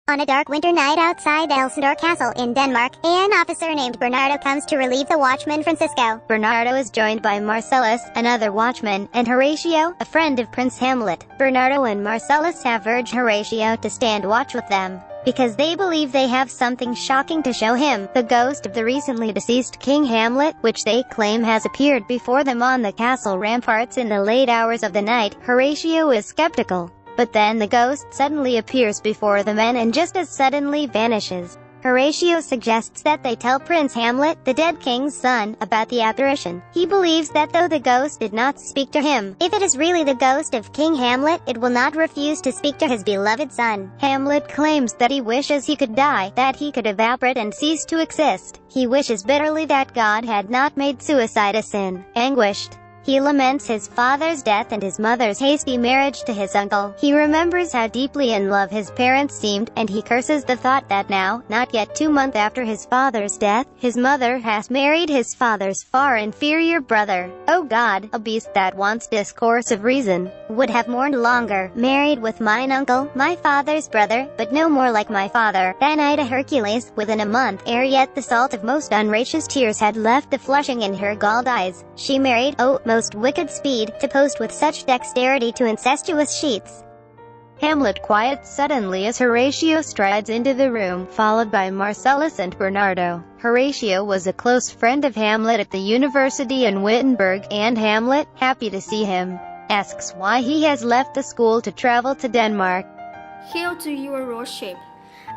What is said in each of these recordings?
On a dark winter night outside Elsinore Castle in Denmark, an officer named Bernardo comes to relieve the watchman Francisco. Bernardo is joined by Marcellus, another watchman, and Horatio, a friend of Prince Hamlet. Bernardo and Marcellus have urged Horatio to stand watch with them, because they believe they have something shocking to show him, the ghost of the recently deceased King Hamlet, which they claim has appeared before them on the castle ramparts in the late hours of the night. Horatio is skeptical. But then the ghost suddenly appears before the men and just as suddenly vanishes. Horatio suggests that they tell Prince Hamlet, the dead king's son, about the apparition. He believes that though the ghost did not speak to him, if it is really the ghost of King Hamlet, it will not refuse to speak to his beloved son. Hamlet claims that he wishes he could die, that he could evaporate and cease to exist. He wishes bitterly that God had not made suicide a sin. Anguished, he laments his father's death and his mother's hasty marriage to his uncle. He remembers how deeply in love his parents seemed, and he curses the thought that now, not yet 2 months after his father's death, his mother has married his father's far inferior brother. O God, a beast that wants discourse of reason, would have mourned longer, married with mine uncle, my father's brother, but no more like my father, than I to Hercules. Within a month, ere yet the salt of most unrighteous tears had left the flushing in her galled eyes, she married, oh, most wicked speed, to post with such dexterity to incestuous sheets. Hamlet quiets suddenly as Horatio strides into the room, followed by Marcellus and Bernardo. Horatio was a close friend of Hamlet at the university in Wittenberg, and Hamlet, happy to see him, asks why he has left the school to travel to Denmark. Hail to your lordship.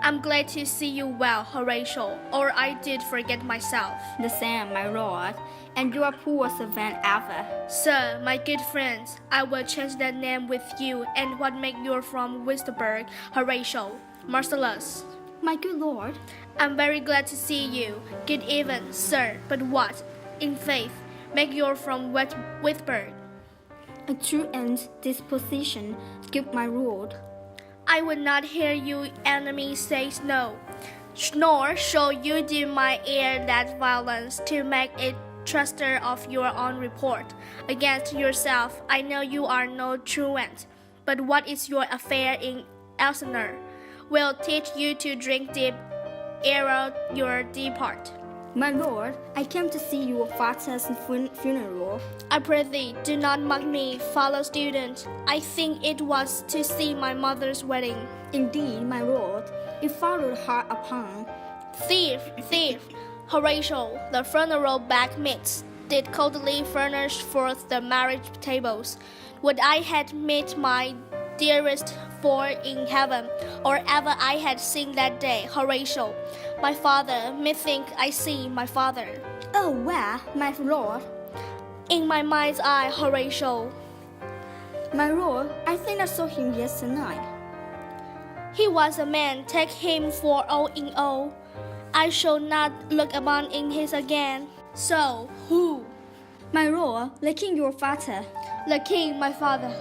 I'm glad to see you well, Horatio, or I did forget myself. The same, my lord, and your poor servant Ava. Sir, my good friends, I will change that name with you, and what make you from Wittenberg, Horatio? Marcellus. My good lord. I'm very glad to see you. Good even, sir, but what, in faith, make you from Wittenberg? A true and disposition, good my lord. I would not hear you enemy say no, nor shall you do my ear that violence to make it truster of your own report. Against yourself, I know you are no truant, but what is your affair in Elsinore? Will teach you to drink deep ere your depart. My lord, I came to see your father's funeral. I pray thee, do not mock me, fellow student. I think it was to see my mother's wedding. Indeed, my lord, you followed hard upon. Thief, thief! Horatio, the funeral bagmaids did coldly furnish forth the marriage tables. Would I had met my dearest for in heaven, or ever I had seen that day, Horatio. My father, methink I see my father. Oh, where, my lord? In my mind's eye, Horatio. My lord, I think I saw him yesterday. He was a man, take him for all in all. I shall not look upon in his again. So, who? My lord, the king your father. The king, my father.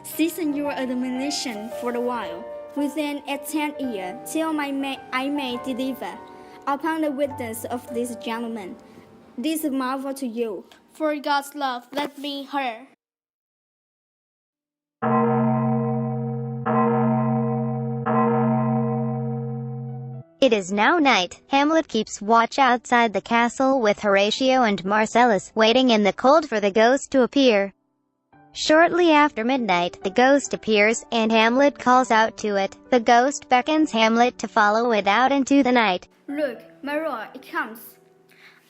Season your admonition for a while, within a 10th year, till I may deliver, upon the witness of this gentleman, this marvel to you. For God's love, let me hear. It is now night. Hamlet keeps watch outside the castle with Horatio and Marcellus, waiting in the cold for the ghost to appear. Shortly after midnight, the ghost appears, and Hamlet calls out to it. The ghost beckons Hamlet to follow it out into the night. Look, my lord, it comes.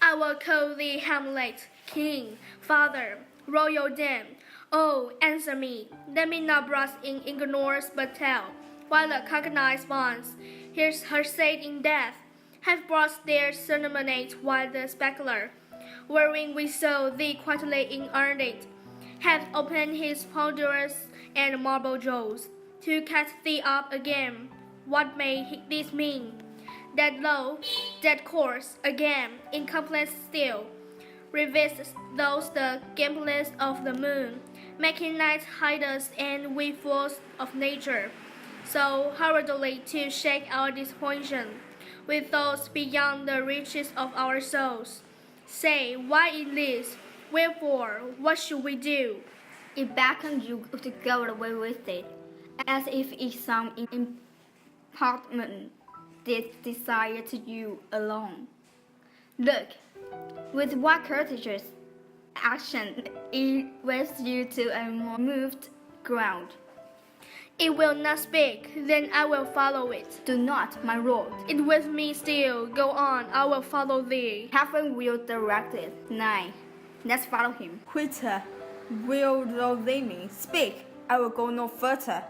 I will call thee Hamlet, king, father, royal dame. Oh, answer me. Let me not brush in ignorance but tell. While the cognized ones, here's her said in death, have brought their ceremonies while the specular, wherein we saw thee quietly in earnest, hath opened his ponderous and marble jaws, to cast thee up again. What may this mean? That low, that course, again, incomplete still, revists those the gamblers of the moon, making night hide us and we fools of nature, so hurriedly to shake our disappointment with those beyond the reaches of our souls. Say, why is this? Wherefore, what should we do? It beckons you to go away with it, as if it's some Hartman did desire to you alone. Look, with what courageous action it waves you to a more moved ground. It will not speak, then I will follow it. Do not, my lord. It with me still, go on, I will follow thee. Heaven will direct it. Nay, let's follow him. Quitter, will thou leave me? Speak, I will go no further.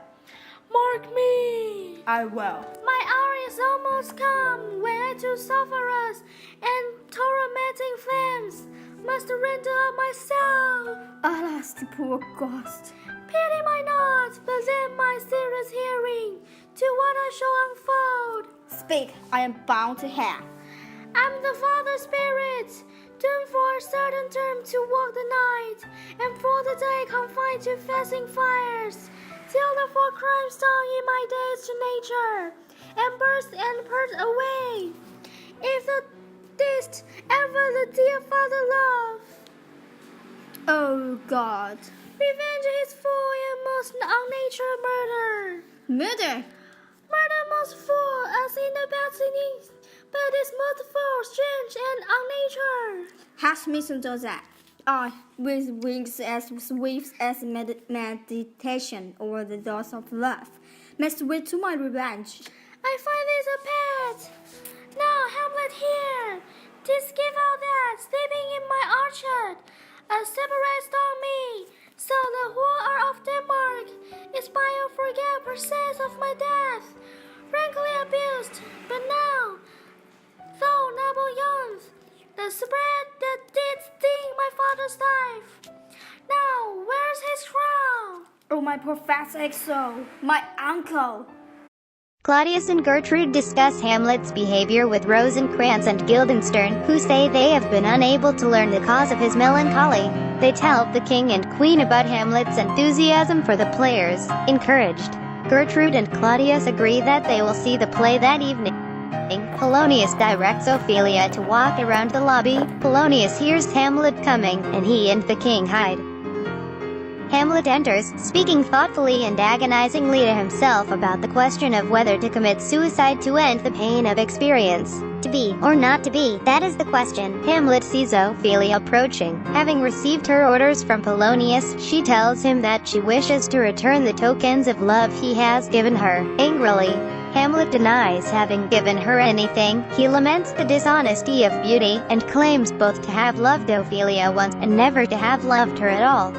Mark me! I will. My hour is almost come, where to suffer us, and tormenting flames must render up my soul. Alas, the poor ghost. Pity my not, but then my serious hearing to what I shall unfold. Speak, I am bound to hear. I'm the Father Spirit, doomed for a certain term to walk the night, and for the day confined to fasting fires, till the four crimes done in my days to nature, and burst and purge away. If thou didst ever the dear Father love, Oh God. revenge his full and most unnatural murder. Murder! Murder most full as in the beginning, but is most full, strange and unnatural. Hast misunderstood that? I, with wings as swift as meditation over the doors of love, must wait to my revenge. I find this a pet. Now, Hamlet here, didst give out that, sleeping in my orchard, a separate stone me, so the whole earth of Denmark is by your forget process of my death, frankly abused, but now, though noble youth, the spread that did sting my father's life. Now, where's his crown? Oh, my prophetic soul, my uncle! Claudius and Gertrude discuss Hamlet's behavior with Rosencrantz and Guildenstern, who say they have been unable to learn the cause of his melancholy. They tell the king and queen about Hamlet's enthusiasm for the players. Encouraged, Gertrude and Claudius agree that they will see the play that evening. Polonius directs Ophelia to walk around the lobby. Polonius hears Hamlet coming, and he and the king hide. Hamlet enters, speaking thoughtfully and agonizingly to himself about the question of whether to commit suicide to end the pain of experience. To be, or not to be, that is the question. Hamlet sees Ophelia approaching. Having received her orders from Polonius, she tells him that she wishes to return the tokens of love he has given her. Angrily, Hamlet denies having given her anything. He laments the dishonesty of beauty, and claims both to have loved Ophelia once, and never to have loved her at all.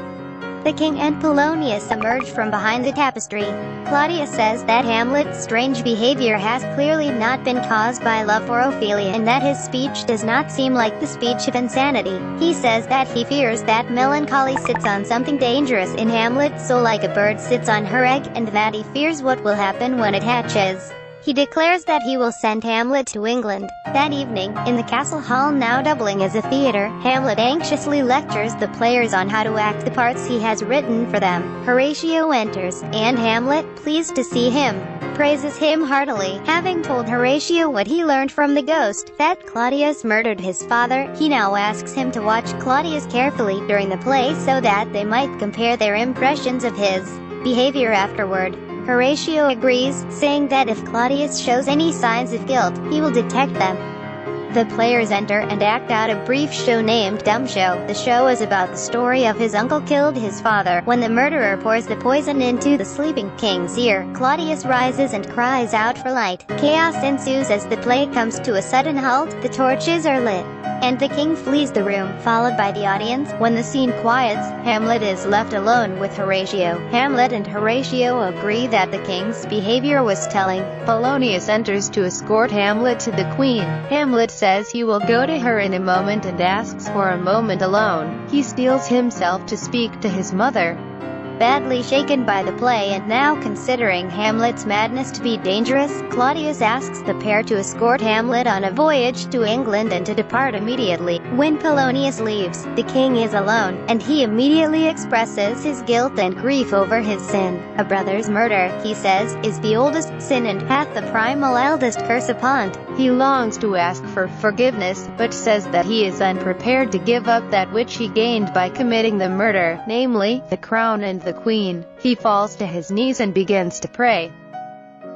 The king and Polonius emerge from behind the tapestry. Claudius says that Hamlet's strange behavior has clearly not been caused by love for Ophelia, and that his speech does not seem like the speech of insanity. He says that he fears that melancholy sits on something dangerous in Hamlet, so like a bird sits on her egg, and that he fears what will happen when it hatches. He declares that he will send Hamlet to England. That evening, in the castle hall now doubling as a theater, Hamlet anxiously lectures the players on how to act the parts he has written for them. Horatio enters, and Hamlet, pleased to see him, praises him heartily. Having told Horatio what he learned from the ghost, that Claudius murdered his father, he now asks him to watch Claudius carefully during the play so that they might compare their impressions of his behavior afterward. Horatio agrees, saying that if Claudius shows any signs of guilt, he will detect them. The players enter and act out a brief show named Dumb Show. The show is about the story of his uncle killed his father. When the murderer pours the poison into the sleeping king's ear, Claudius rises and cries out for light. Chaos ensues as the play comes to a sudden halt. The torches are lit, and the king flees the room, followed by the audience. When the scene quiets, Hamlet is left alone with Horatio. Hamlet and Horatio agree that the king's behavior was telling. Polonius enters to escort Hamlet to the queen. Hamlet says he will go to her in a moment and asks for a moment alone. He steels himself to speak to his mother. Badly shaken by the play and now considering Hamlet's madness to be dangerous, Claudius asks the pair to escort Hamlet on a voyage to England and to depart immediately. When Polonius leaves, the king is alone, and he immediately expresses his guilt and grief over his sin. A brother's murder, he says, is the oldest sin and hath the primal eldest curse upon it. He longs to ask for forgiveness, but says that he is unprepared to give up that which he gained by committing the murder, namely, the crown and the queen. He falls to his knees and begins to pray.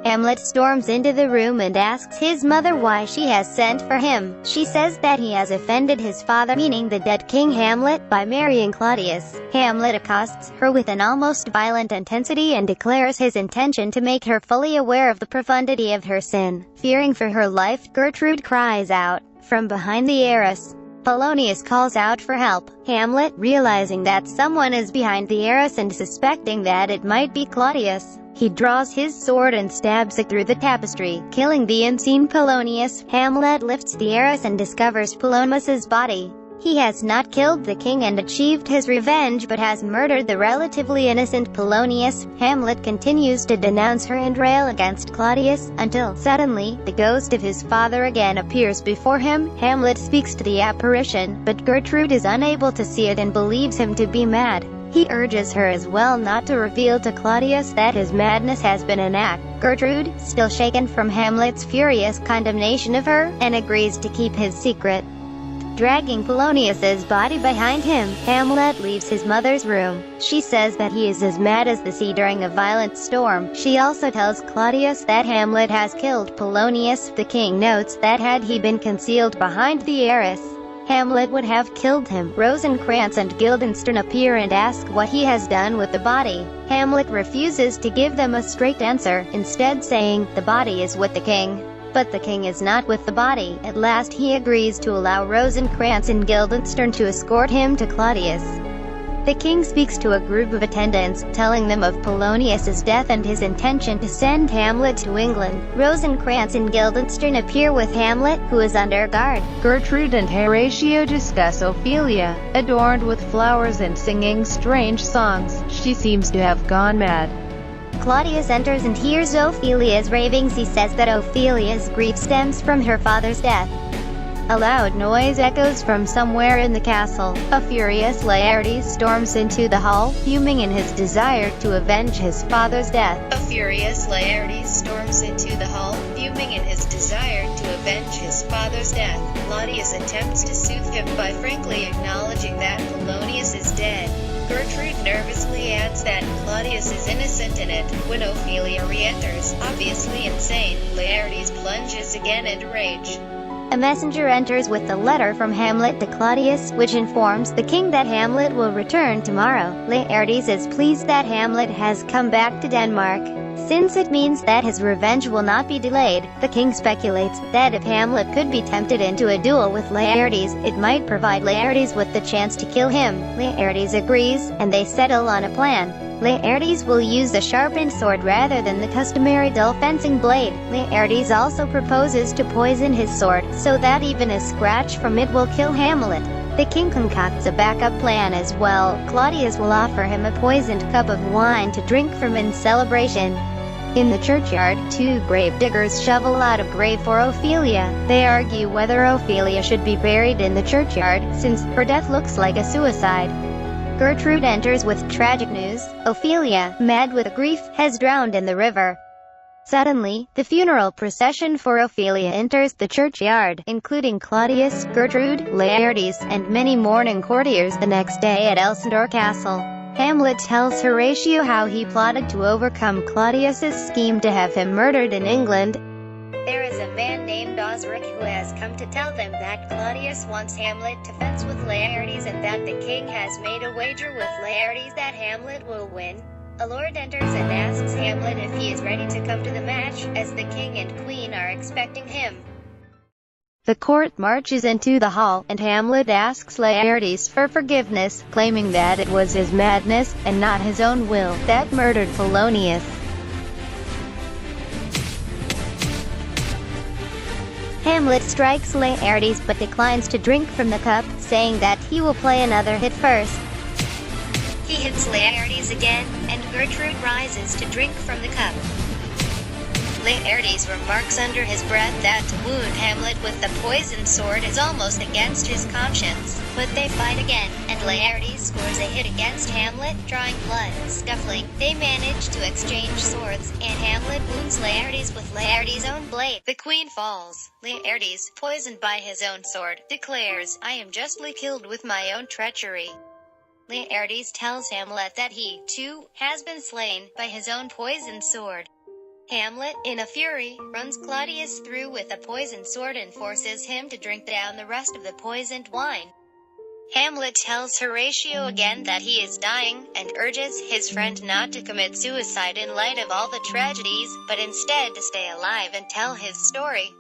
Hamlet storms into the room and asks his mother why she has sent for him. She says that he has offended his father, meaning the dead King Hamlet, by marrying Claudius. Hamlet accosts her with an almost violent intensity and declares his intention to make her fully aware of the profundity of her sin. Fearing for her life, Gertrude cries out from behind the arras. Polonius calls out for help. Hamlet, realizing that someone is behind the arras and suspecting that it might be Claudius, he draws his sword and stabs it through the tapestry, killing the unseen Polonius. Hamlet lifts the arras and discovers Polonius's body. He has not killed the king and achieved his revenge, but has murdered the relatively innocent Polonius. Hamlet continues to denounce her and rail against Claudius, until, suddenly, the ghost of his father again appears before him. Hamlet speaks to the apparition, but Gertrude is unable to see it and believes him to be mad. He urges her as well not to reveal to Claudius that his madness has been an act. Gertrude, still shaken from Hamlet's furious condemnation of her, and agrees to keep his secret. Dragging Polonius's body behind him, Hamlet leaves his mother's room. She says that he is as mad as the sea during a violent storm. She also tells Claudius that Hamlet has killed Polonius. The king notes that had he been concealed behind the arras, Hamlet would have killed him. Rosencrantz and Guildenstern appear and ask what he has done with the body. Hamlet refuses to give them a straight answer, instead saying, "The body is with the king." But the king is not with the body. At last he agrees to allow Rosencrantz and Guildenstern to escort him to Claudius. The king speaks to a group of attendants, telling them of Polonius's death and his intention to send Hamlet to England. Rosencrantz and Guildenstern appear with Hamlet, who is under guard. Gertrude and Horatio discuss Ophelia, adorned with flowers and singing strange songs. She seems to have gone mad. Claudius enters and hears Ophelia's ravings. He says that Ophelia's grief stems from her father's death. A loud noise echoes from somewhere in the castle. A furious Laertes storms into the hall, fuming in his desire to avenge his father's death. A furious Laertes storms into the hall, fuming in his desire to avenge his father's death. Claudius attempts to soothe him by frankly acknowledging that Polonius is dead. Gertrude nervously adds that Claudius is innocent in it. When Ophelia re-enters, obviously insane, Laertes plunges again into rage. A messenger enters with a letter from Hamlet to Claudius, which informs the king that Hamlet will return tomorrow. Laertes is pleased that Hamlet has come back to Denmark, since it means that his revenge will not be delayed. The king speculates that if Hamlet could be tempted into a duel with Laertes, it might provide Laertes with the chance to kill him. Laertes agrees, and they settle on a plan. Laertes will use a sharpened sword rather than the customary dull fencing blade. Laertes also proposes to poison his sword, so that even a scratch from it will kill Hamlet. The king concocts a backup plan as well. Claudius will offer him a poisoned cup of wine to drink from in celebration. In the churchyard, two grave diggers shovel out a grave for Ophelia. They argue whether Ophelia should be buried in the churchyard, since her death looks like a suicide. Gertrude enters with tragic news. Ophelia, mad with grief, has drowned in the river. Suddenly, the funeral procession for Ophelia enters the churchyard, including Claudius, Gertrude, Laertes, and many mourning courtiers. The next day at Elsinore Castle, Hamlet tells Horatio how he plotted to overcome Claudius's scheme to have him murdered in England. There is a man named Osric who has come to tell them that Claudius wants Hamlet to fence with Laertes and that the king has made a wager with Laertes that Hamlet will win. A lord enters and asks Hamlet if he is ready to come to the match, as the king and queen are expecting him. The court marches into the hall, and Hamlet asks Laertes for forgiveness, claiming that it was his madness, and not his own will, that murdered Polonius. Hamlet strikes Laertes but declines to drink from the cup, saying that he will play another hit first. He hits Laertes again, and Gertrude rises to drink from the cup. Laertes remarks under his breath that to wound Hamlet with the poisoned sword is almost against his conscience. But they fight again, and Laertes scores a hit against Hamlet, drawing blood. Scuffling, they manage to exchange swords, and Hamlet wounds Laertes with Laertes' own blade. The queen falls. Laertes, poisoned by his own sword, declares, "I am justly killed with my own treachery." Laertes tells Hamlet that he, too, has been slain by his own poisoned sword. Hamlet, in a fury, runs Claudius through with a poisoned sword and forces him to drink down the rest of the poisoned wine. Hamlet tells Horatio again that he is dying, and urges his friend not to commit suicide in light of all the tragedies, but instead to stay alive and tell his story.